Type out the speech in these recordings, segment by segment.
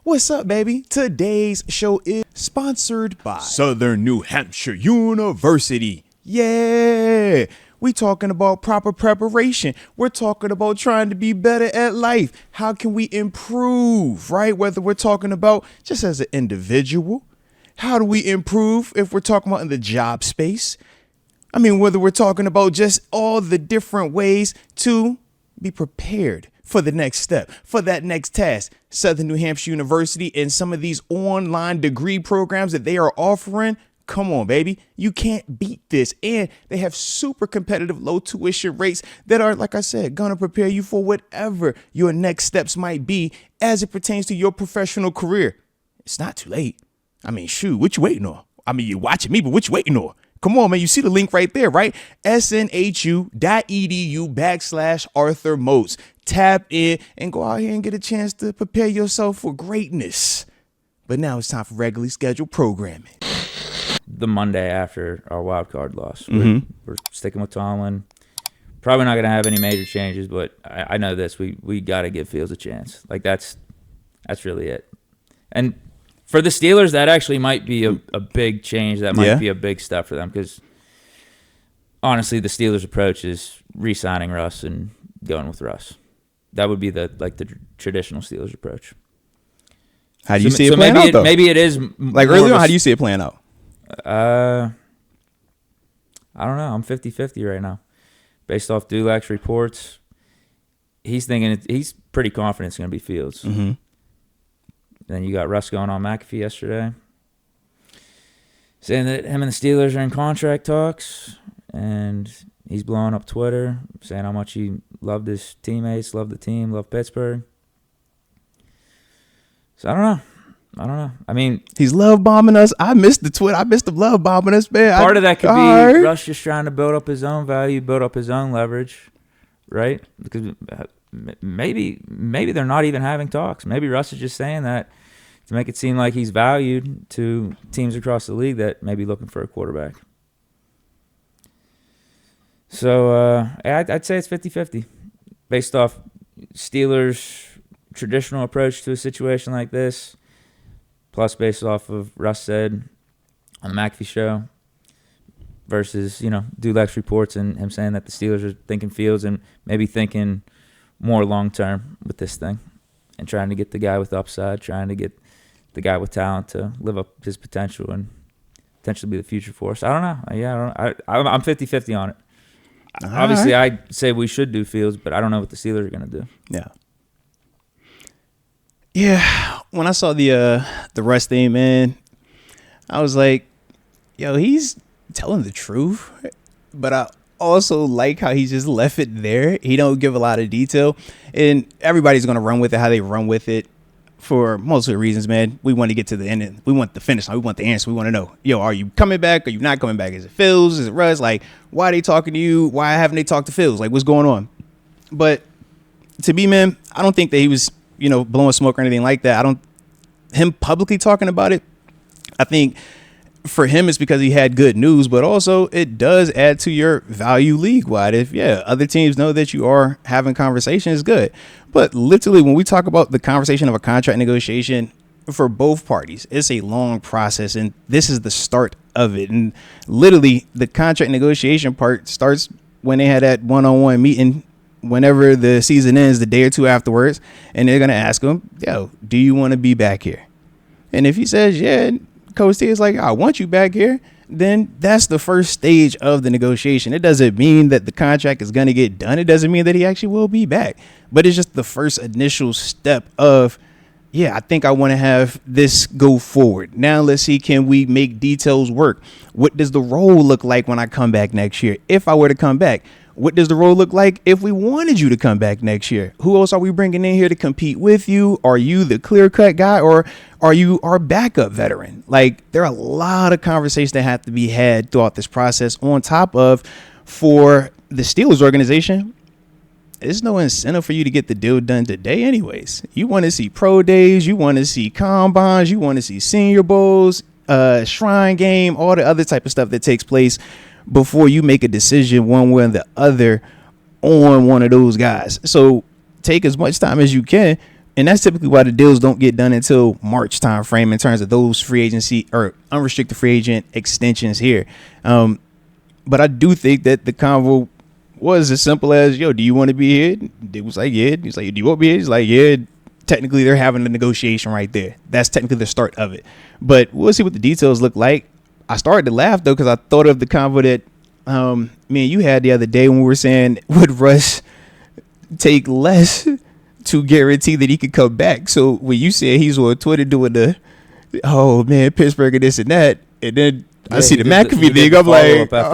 What's up, baby? Today's show is sponsored by Southern New Hampshire University. Yeah, we talking about proper preparation. We're talking about trying to be better at life. How can we improve, right? Whether we're talking about just as an individual, how do we improve if we're talking about in the job space? I mean, whether we're talking about just all the different ways to be prepared for the next step, for that next task. Southern New Hampshire University and some of these online degree programs that they are offering. Come on, baby. You can't beat this. And they have super competitive low tuition rates that are, like I said, going to prepare you for whatever your next steps might be as it pertains to your professional career. It's not too late. I mean, shoot, what you waiting on? I mean, you're watching me, but what you waiting on? Come on, man. You see the link right there, right? snhu.edu/Arthur Moats. Tap in and go out here and get a chance to prepare yourself for greatness. But now it's time for regularly scheduled programming. The Monday after our wild card loss, we're sticking with Tomlin. Probably not going to have any major changes, but I know this. We got to give Fields a chance. Like, that's really it. And for the Steelers, that actually might be a big change. That might be a big step for them because, honestly, the Steelers' approach is re-signing Russ and going with Russ. That would be the traditional Steelers approach. How do you see it playing out, though? Maybe it is. Like, earlier on, how do you see it playing out? I don't know. I'm 50-50 right now. Based off Dulac's reports, he's pretty confident it's going to be Fields. Mm-hmm. Then you got Russ going on McAfee yesterday, saying that him and the Steelers are in contract talks, and he's blowing up Twitter, saying how much he loved his teammates, loved the team, loved Pittsburgh. So I don't know. I mean, he's love bombing us. I missed the Twitter. I missed the love bombing us, man. Part of that could be Russ just trying to build up his own value, build up his own leverage, right? Because maybe they're not even having talks. Maybe Russ is just saying that to make it seem like he's valued to teams across the league that may be looking for a quarterback. So I'd say it's 50-50 based off Steelers' traditional approach to a situation like this, plus based off of Russ said on the McAfee show versus, Dulac's reports and him saying that the Steelers are thinking Fields and maybe thinking more long-term with this thing and trying to get the guy with upside, trying to get the guy with talent to live up his potential and potentially be the future for us. I don't know. I'm 50-50 on it. Obviously, I'd say we should do Fields, but I don't know what the Steelers are going to do. Yeah. When I saw the Russ thing, man, I was like, yo, he's telling the truth. But I also like how he just left it there. He don't give a lot of detail. And everybody's going to run with it how they run with it for most of the reasons, man. We want to get to the end. We want the finish line. We want the answer. We want to know, yo, are you coming back? Are you not coming back? Is it Fields? Is it Russ? Like, why are they talking to you? Why haven't they talked to Fields? Like, what's going on? But to me, man, I don't think that he was, blowing smoke or anything like that. Him publicly talking about it, I think for him it's because he had good news, but also it does add to your value league-wide. If, other teams know that you are having conversations, good. But literally, when we talk about the conversation of a contract negotiation for both parties, it's a long process, and this is the start of it. And literally, the contract negotiation part starts when they had that one-on-one meeting whenever the season ends, the day or two afterwards, and they're going to ask him, yo, do you want to be back here? And if he says, yeah, Coach T is like, I want you back here, then that's the first stage of the negotiation. It doesn't mean that the contract is going to get done. It doesn't mean that he actually will be back. But it's just the first initial step of, I think I want to have this go forward. Now let's see, can we make details work? What does the role look like when I come back next year? If I were to come back, what does the role look like if we wanted you to come back next year? Who else are we bringing in here to compete with you? Are you the clear-cut guy, or are you our backup veteran? Like, there are a lot of conversations that have to be had throughout this process on top of, for the Steelers organization, there's no incentive for you to get the deal done today anyways. You want to see pro days. You want to see combines. You want to see senior bowls, shrine game, all the other type of stuff that takes place before you make a decision one way or the other on one of those guys. So take as much time as you can And that's typically why the deals don't get done until March time frame in terms of those free agency or unrestricted free agent extensions here. But I do think that the convo was as simple as, yo, do you want to be here? Dick was like, yeah. He's like, do you want to be here? He's like, yeah. Technically, they're having a negotiation right there. That's technically the start of it. But we'll see what the details look like. I started to laugh, though, because I thought of the convo that me and you had the other day when we were saying, would Russ take less to guarantee that he could come back? So when you said he's on Twitter doing the, oh, man, Pittsburgh and this and that, and then I see the McAfee thing, I'm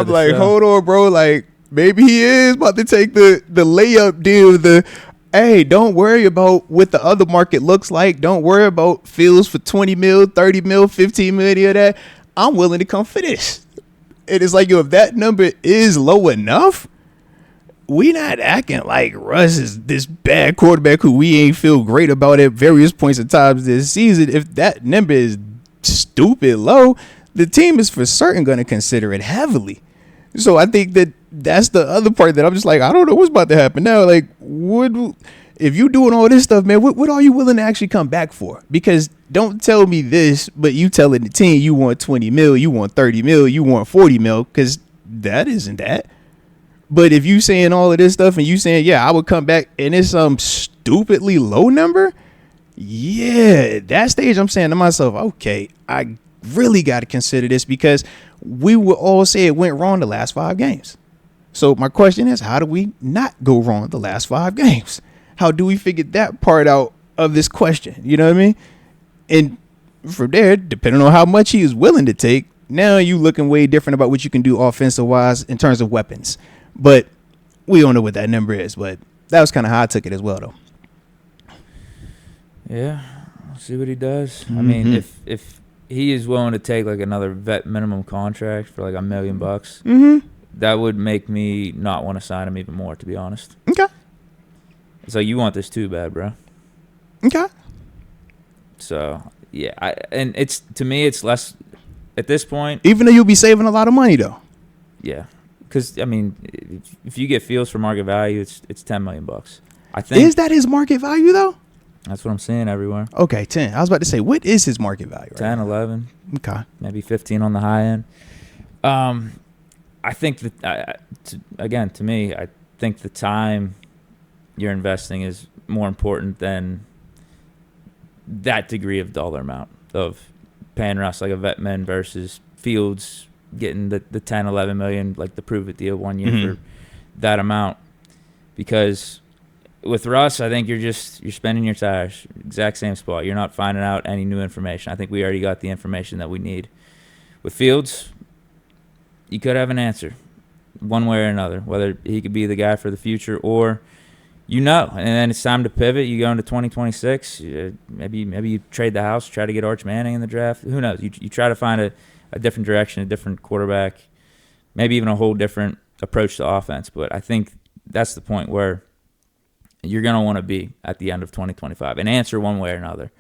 like, hold on, bro. Like, maybe he is about to take the layup deal, hey, don't worry about what the other market looks like. Don't worry about Fields for 20 mil, 30 mil, 15 million of that. I'm willing to come for this. It is like, yo, if that number is low enough, we not acting like Russ is this bad quarterback who we ain't feel great about at various points in times this season. If that number is stupid low, the team is for certain going to consider it heavily. So I think that's the other part that I'm just like, I don't know what's about to happen now. Like, if you doing all this stuff, man, what are you willing to actually come back for? Because don't tell me this, but you telling the team you want 20 mil, you want 30 mil, you want 40 mil, because that isn't that. But if you saying all of this stuff and you saying, yeah, I would come back and it's some stupidly low number, yeah, that stage I'm saying to myself, okay, I really got to consider this, because we will all say it went wrong the last 5 games. So my question is, how do we not go wrong the last 5 games? How do we figure that part out of this question? You know what I mean? And from there, depending on how much he is willing to take, now you looking way different about what you can do offensive wise in terms of weapons. But we don't know what that number is. But that was kind of how I took it as well, though. Yeah, we'll see what he does. I mean, if he is willing to take like another vet minimum contract for like $1 million, that would make me not want to sign him even more, to be honest. Okay. It's like, you want this too bad, bro. Okay. So yeah, and it's, to me, it's less at this point. Even though you'll be saving a lot of money, though. Yeah, because I mean, if you get Fields for market value, it's $10 million. I think. Is that his market value though? That's what I'm seeing everywhere. Okay, 10. I was about to say, what is his market value? Right 10, now? 11. Okay. Maybe 15 on the high end. I think that, again, to me, I think the time you're investing is more important than that degree of dollar amount of paying Russ like a vet man versus Fields getting the 10, 11 million, like the prove it deal 1 year for that amount. Because with Russ, I think you're spending your tires, exact same spot. You're not finding out any new information. I think we already got the information that we need. With Fields, you could have an answer one way or another, whether he could be the guy for the future or, and then it's time to pivot. You go into 2026. Maybe you trade the house, try to get Arch Manning in the draft. Who knows? You try to find a different direction, a different quarterback, maybe even a whole different approach to offense. But I think that's the point where you're going to want to be at the end of 2025 and answer one way or another.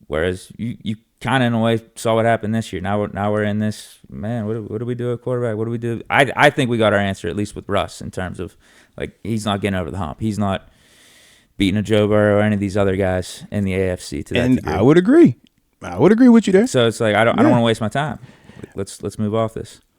Whereas you kind of, in a way, saw what happened this year. Now we're in this, man, what do we do at quarterback? What do we do? I think we got our answer, at least with Russ, in terms of, like, he's not getting over the hump. He's not beating a Joe Burrow or any of these other guys in the AFC to that degree. I would agree with you there. So it's like, I don't want to waste my time. Let's move off this.